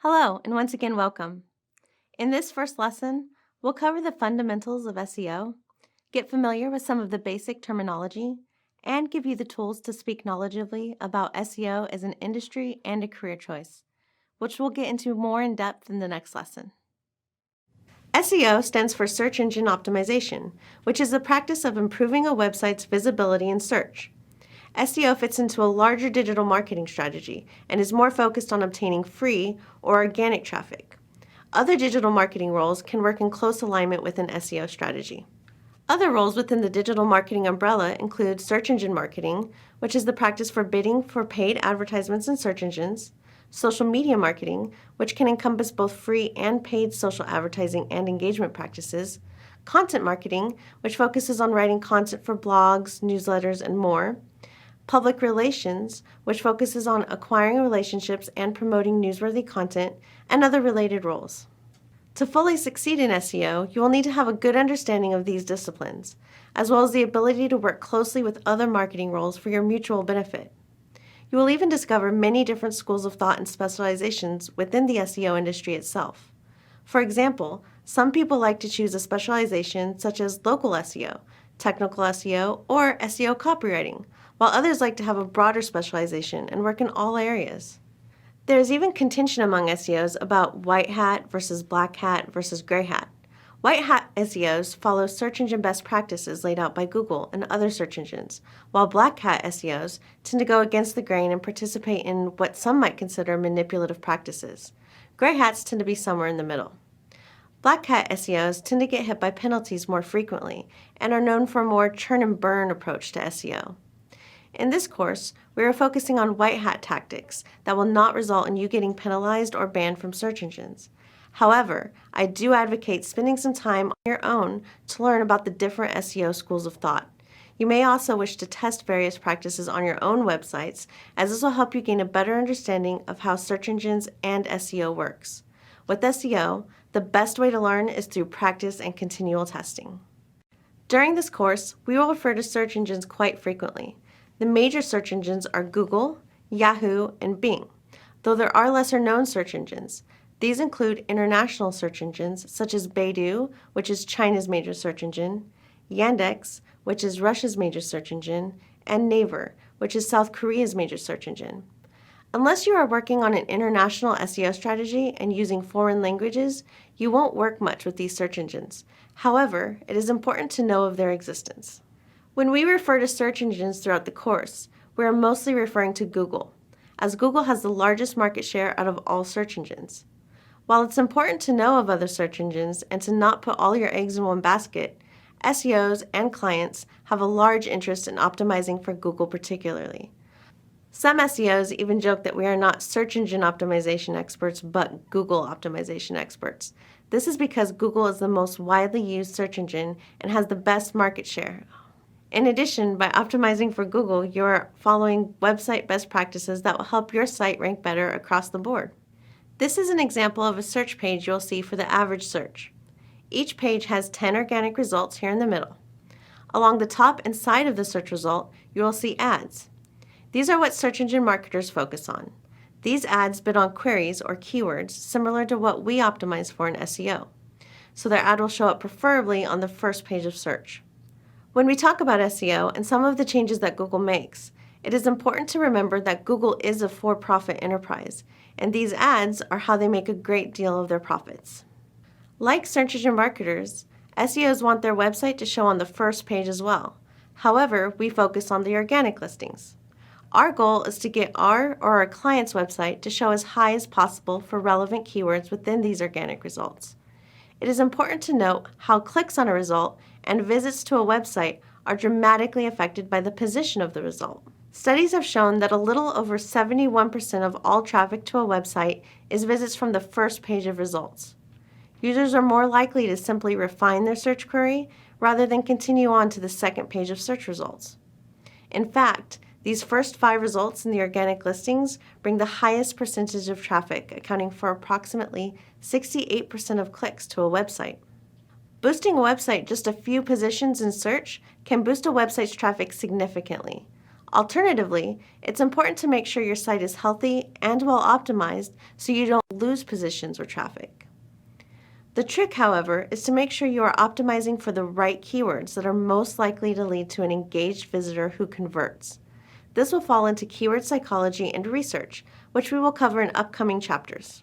Hello, and once again, welcome. In this first lesson, we'll cover the fundamentals of SEO, get familiar with some of the basic terminology, and give you the tools to speak knowledgeably about SEO as an industry and a career choice, which we'll get into more in depth in the next lesson. SEO stands for Search Engine Optimization, which is the practice of improving a website's visibility in search. SEO fits into a larger digital marketing strategy and is more focused on obtaining free or organic traffic. Other digital marketing roles can work in close alignment with an SEO strategy. Other roles within the digital marketing umbrella include search engine marketing, which is the practice for bidding for paid advertisements in search engines, social media marketing, which can encompass both free and paid social advertising and engagement practices, content marketing, which focuses on writing content for blogs, newsletters, and more, public relations, which focuses on acquiring relationships and promoting newsworthy content, and other related roles. To fully succeed in SEO, you will need to have a good understanding of these disciplines, as well as the ability to work closely with other marketing roles for your mutual benefit. You will even discover many different schools of thought and specializations within the SEO industry itself. For example, some people like to choose a specialization such as local SEO, technical SEO, or SEO copywriting, while others like to have a broader specialization and work in all areas. There is even contention among SEOs about white hat versus black hat versus gray hat. White hat SEOs follow search engine best practices laid out by Google and other search engines, while black hat SEOs tend to go against the grain and participate in what some might consider manipulative practices. Gray hats tend to be somewhere in the middle. Black hat SEOs tend to get hit by penalties more frequently and are known for a more churn and burn approach to SEO. In this course, we are focusing on white hat tactics that will not result in you getting penalized or banned from search engines. However, I do advocate spending some time on your own to learn about the different SEO schools of thought. You may also wish to test various practices on your own websites, as this will help you gain a better understanding of how search engines and SEO works. With SEO, the best way to learn is through practice and continual testing. During this course, we will refer to search engines quite frequently. The major search engines are Google, Yahoo, and Bing, though there are lesser-known search engines. These include international search engines such as Baidu, which is China's major search engine, Yandex, which is Russia's major search engine, and Naver, which is South Korea's major search engine. Unless you are working on an international SEO strategy and using foreign languages, you won't work much with these search engines. However, it is important to know of their existence. When we refer to search engines throughout the course, we are mostly referring to Google, as Google has the largest market share out of all search engines. While it's important to know of other search engines and to not put all your eggs in one basket, SEOs and clients have a large interest in optimizing for Google particularly. Some SEOs even joke that we are not search engine optimization experts, but Google optimization experts. This is because Google is the most widely used search engine and has the best market share. In addition, by optimizing for Google, you're following website best practices that will help your site rank better across the board. This is an example of a search page you'll see for the average search. Each page has 10 organic results here in the middle. Along the top and side of the search result, you will see ads. These are what search engine marketers focus on. These ads bid on queries or keywords similar to what we optimize for in SEO, so their ad will show up preferably on the first page of search. When we talk about SEO and some of the changes that Google makes, it is important to remember that Google is a for-profit enterprise, and these ads are how they make a great deal of their profits. Like search engine marketers, SEOs want their website to show on the first page as well. However, we focus on the organic listings. Our goal is to get our or our client's website to show as high as possible for relevant keywords within these organic results. It is important to note how clicks on a result and visits to a website are dramatically affected by the position of the result. Studies have shown that a little over 71% of all traffic to a website is visits from the first page of results. Users are more likely to simply refine their search query rather than continue on to the second page of search results. In fact, these first 5 results in the organic listings bring the highest percentage of traffic, accounting for approximately 68% of clicks to a website. Boosting a website just a few positions in search can boost a website's traffic significantly. Alternatively, it's important to make sure your site is healthy and well optimized so you don't lose positions or traffic. The trick, however, is to make sure you are optimizing for the right keywords that are most likely to lead to an engaged visitor who converts. This will fall into keyword psychology and research, which we will cover in upcoming chapters.